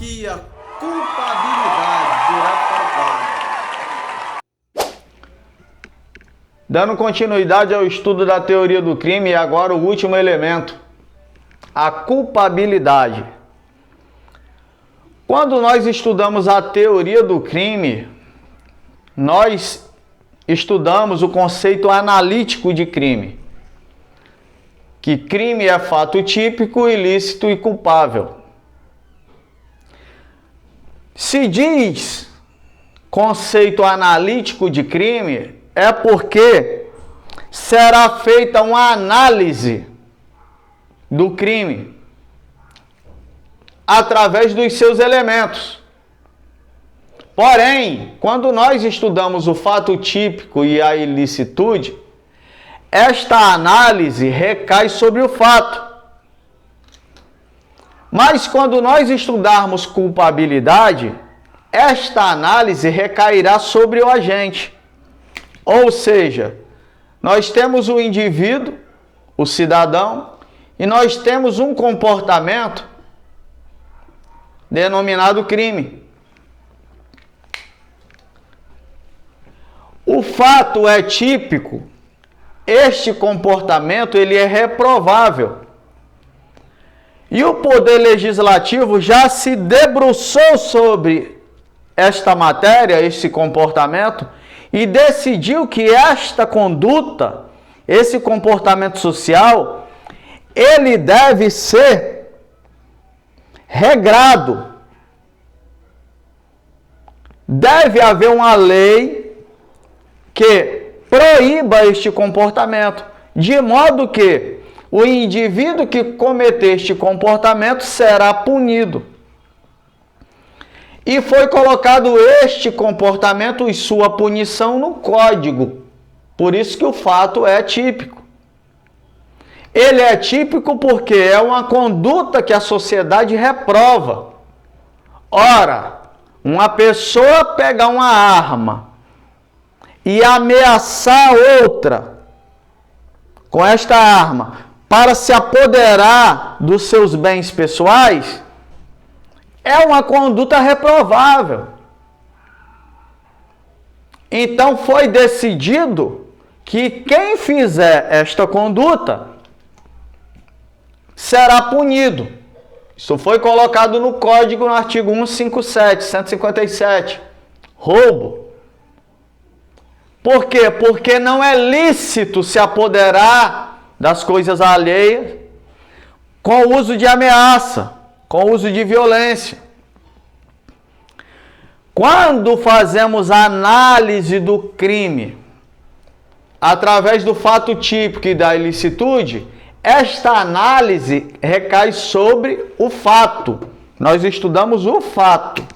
Hierarquia, culpabilidade, direto para o quadro. Dando continuidade ao estudo da teoria do crime, e agora o último elemento, a culpabilidade. Quando nós estudamos a teoria do crime, nós estudamos o conceito analítico de crime. Que crime é fato típico, ilícito e culpável. Se diz conceito analítico de crime, é porque será feita uma análise do crime através dos seus elementos. Porém, quando nós estudamos o fato típico e a ilicitude, esta análise recai sobre o fato. Mas quando nós estudarmos culpabilidade, esta análise recairá sobre o agente. Ou seja, nós temos o indivíduo, o cidadão, e nós temos um comportamento denominado crime. O fato é típico, este comportamento ele é reprovável. E o Poder Legislativo já se debruçou sobre esta matéria, este comportamento, e decidiu que esta conduta, esse comportamento social, ele deve ser regrado. Deve haver uma lei que proíba este comportamento, de modo que o indivíduo que cometer este comportamento será punido. E foi colocado este comportamento e sua punição no Código. Por isso que o fato é típico. Ele é típico porque é uma conduta que a sociedade reprova. Ora, uma pessoa pegar uma arma e ameaçar outra com esta arma para se apoderar dos seus bens pessoais, é uma conduta reprovável. Então foi decidido que quem fizer esta conduta será punido. Isso foi colocado no Código, no artigo 157, roubo. Por quê? Porque não é lícito se apoderar das coisas alheias com o uso de ameaça, com o uso de violência. Quando fazemos a análise do crime através do fato típico e da ilicitude, esta análise recai sobre o fato. Nós estudamos o fato.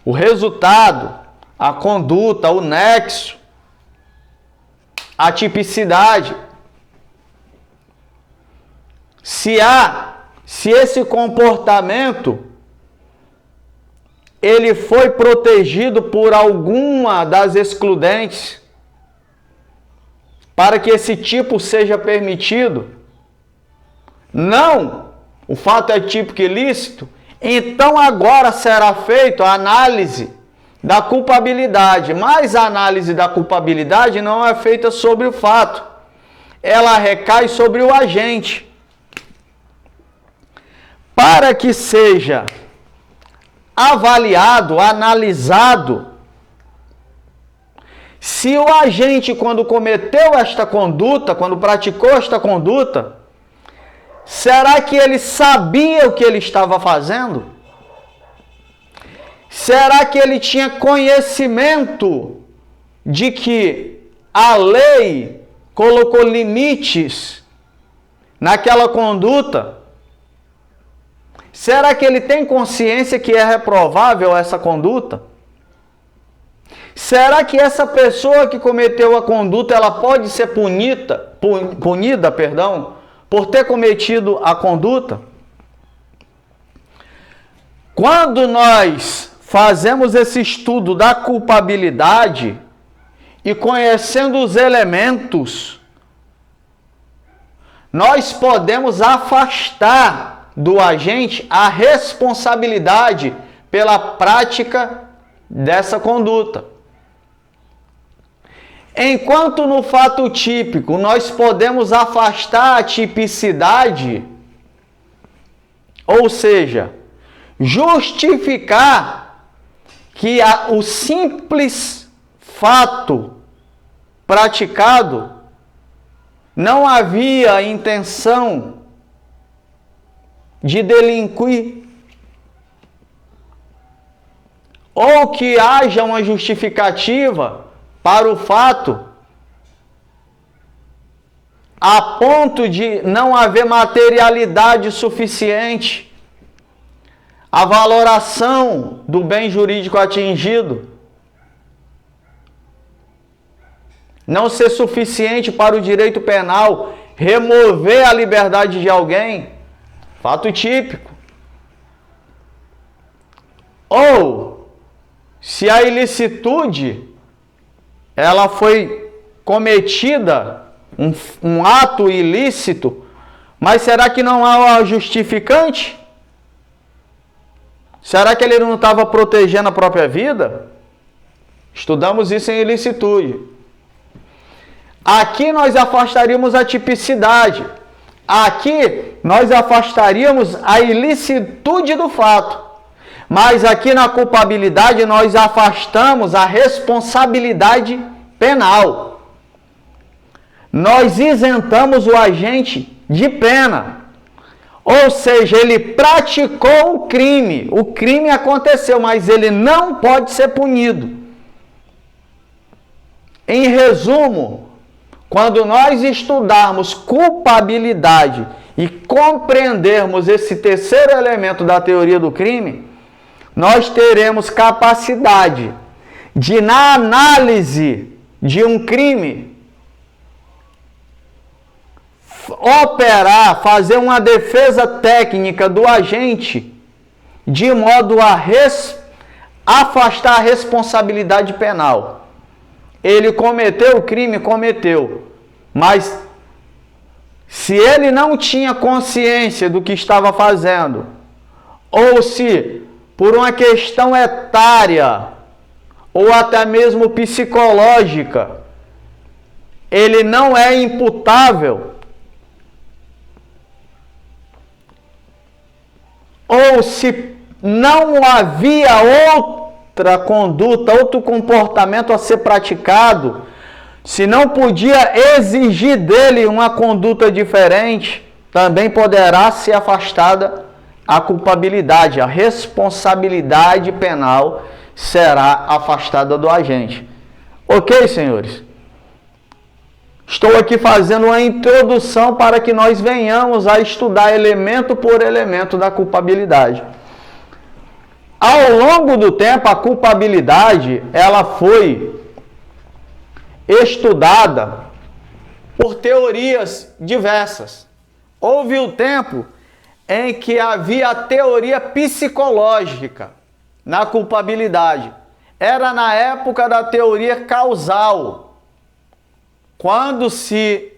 O resultado, a conduta, o nexo, a tipicidade. Se esse comportamento ele foi protegido por alguma das excludentes para que esse tipo seja permitido, não, o fato é típico e ilícito, então agora será feita a análise da culpabilidade, mas a análise da culpabilidade não é feita sobre o fato, ela recai sobre o agente. Para que seja avaliado, analisado, se o agente, quando cometeu esta conduta, quando praticou esta conduta, será que ele sabia o que ele estava fazendo? Será que ele tinha conhecimento de que a lei colocou limites naquela conduta? Será que ele tem consciência que é reprovável essa conduta? Será que essa pessoa que cometeu a conduta, ela pode ser punida, por ter cometido a conduta? Quando nós fazemos esse estudo da culpabilidade e conhecendo os elementos, nós podemos afastar do agente a responsabilidade pela prática dessa conduta. Enquanto no fato típico nós podemos afastar a tipicidade, ou seja, justificar que o simples fato praticado não havia intenção de delinquir, ou que haja uma justificativa para o fato a ponto de não haver materialidade suficiente, a valoração do bem jurídico atingido não ser suficiente para o direito penal remover a liberdade de alguém, fato típico. Ou, se a ilicitude ela foi cometida, um ato ilícito, mas será que não há uma justificante? Será que ele não estava protegendo a própria vida? Estudamos isso em ilicitude. Aqui nós afastaríamos a tipicidade. Aqui nós afastaríamos a ilicitude do fato. Mas aqui na culpabilidade nós afastamos a responsabilidade penal. Nós isentamos o agente de pena. Ou seja, ele praticou o crime aconteceu, mas ele não pode ser punido. Em resumo, quando nós estudarmos culpabilidade e compreendermos esse terceiro elemento da teoria do crime, nós teremos capacidade de, na análise de um crime, operar, fazer uma defesa técnica do agente, de modo a afastar a responsabilidade penal. Ele cometeu o crime, cometeu, mas se ele não tinha consciência do que estava fazendo, ou se por uma questão etária, ou até mesmo psicológica, ele não é imputável, ou se não havia outra conduta, outro comportamento a ser praticado, se não podia exigir dele uma conduta diferente, também poderá ser afastada a culpabilidade, a responsabilidade penal será afastada do agente. Ok, senhores? Estou aqui fazendo uma introdução para que nós venhamos a estudar elemento por elemento da culpabilidade. Ao longo do tempo, a culpabilidade ela foi estudada por teorias diversas. Houve o tempo em que havia a teoria psicológica na culpabilidade. Era na época da teoria causal, quando se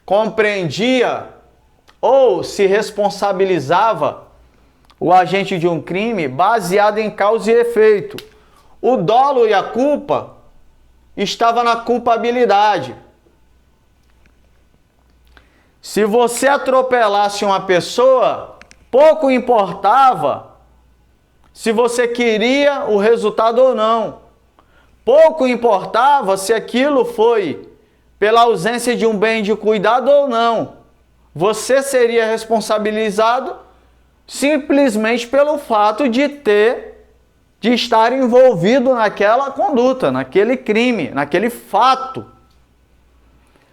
compreendia ou se responsabilizava o agente de um crime baseado em causa e efeito. O dolo e a culpa estava na culpabilidade. Se você atropelasse uma pessoa, pouco importava se você queria o resultado ou não. Pouco importava se aquilo foi pela ausência de um bem de cuidado ou não. Você seria responsabilizado simplesmente pelo fato de estar envolvido naquela conduta, naquele crime, naquele fato.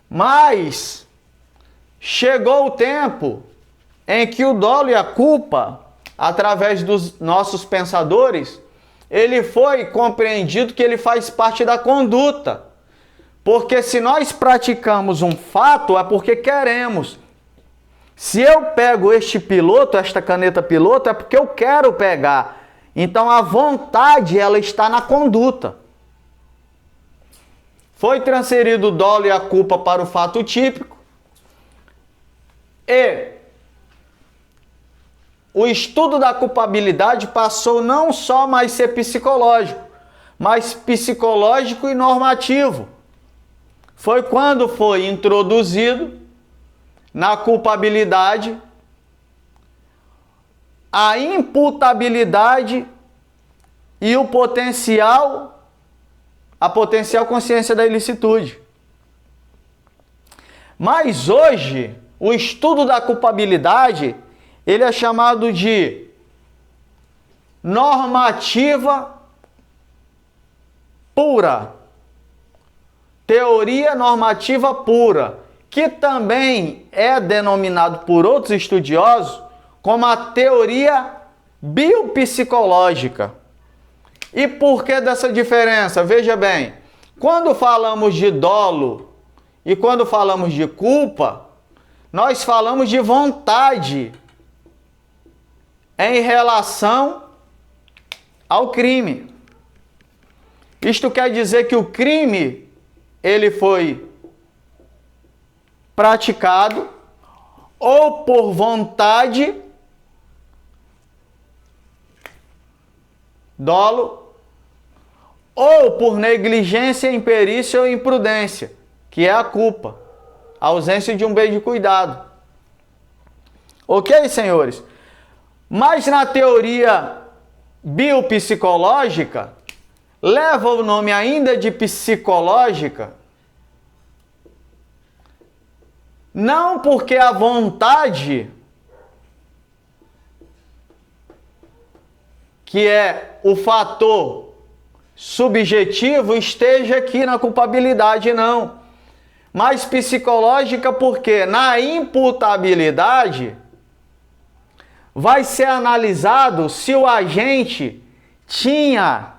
Mas chegou o tempo em que o dolo e a culpa, através dos nossos pensadores, ele foi compreendido que ele faz parte da conduta. Porque se nós praticamos um fato, é porque queremos. Se eu pego este piloto, esta caneta piloto, é porque eu quero pegar. Então a vontade, ela está na conduta. Foi transferido o dolo e a culpa para o fato típico. E o estudo da culpabilidade passou não só mais ser psicológico, mas psicológico e normativo. Foi quando foi introduzido na culpabilidade a imputabilidade e a potencial consciência da ilicitude. Mas hoje, o estudo da culpabilidade, ele é chamado de normativa pura. Teoria normativa pura, que também é denominado por outros estudiosos como a teoria biopsicológica. E por que dessa diferença? Veja bem, quando falamos de dolo e quando falamos de culpa, nós falamos de vontade em relação ao crime. Isto quer dizer que o crime, ele foi praticado ou por vontade, dolo, ou por negligência, imperícia ou imprudência, que é a culpa, a ausência de um bem de cuidado. Ok, senhores? Mas na teoria biopsicológica, leva o nome ainda de psicológica, não porque a vontade, que é o fator subjetivo, esteja aqui na culpabilidade, não. Mas psicológica porque na imputabilidade vai ser analisado se o agente tinha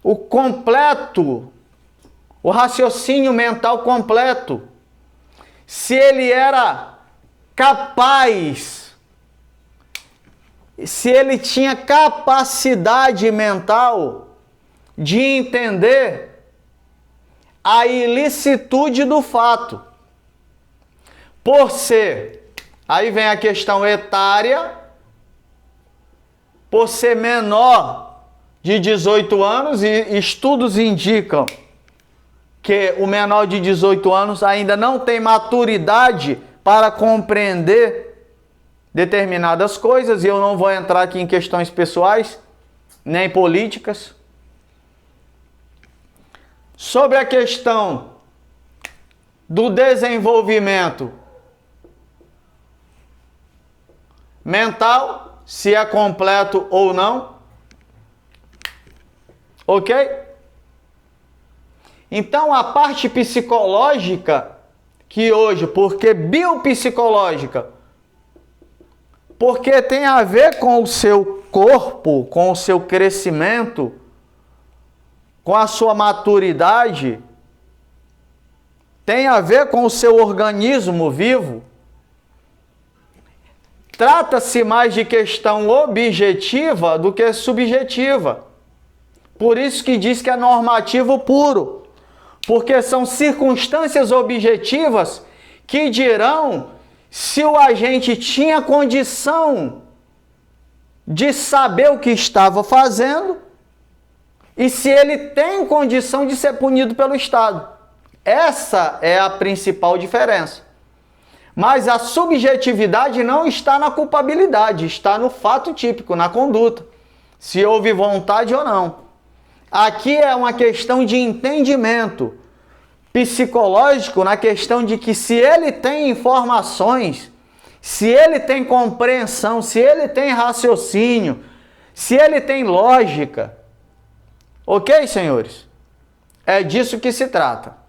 o raciocínio mental completo, se ele era capaz, se ele tinha capacidade mental de entender a ilicitude do fato. Por ser, aí vem a questão etária, por ser menor de 18 anos, e estudos indicam que o menor de 18 anos ainda não tem maturidade para compreender determinadas coisas, e eu não vou entrar aqui em questões pessoais, nem políticas. Sobre a questão do desenvolvimento mental, se é completo ou não, ok? Então, a parte psicológica, que hoje, porque biopsicológica, porque tem a ver com o seu corpo, com o seu crescimento, com a sua maturidade, tem a ver com o seu organismo vivo. Trata-se mais de questão objetiva do que subjetiva. Por isso que diz que é normativo puro. Porque são circunstâncias objetivas que dirão se o agente tinha condição de saber o que estava fazendo e se ele tem condição de ser punido pelo Estado. Essa é a principal diferença. Mas a subjetividade não está na culpabilidade, está no fato típico, na conduta. Se houve vontade ou não. Aqui é uma questão de entendimento psicológico, na questão de que se ele tem informações, se ele tem compreensão, se ele tem raciocínio, se ele tem lógica. Ok, senhores? É disso que se trata.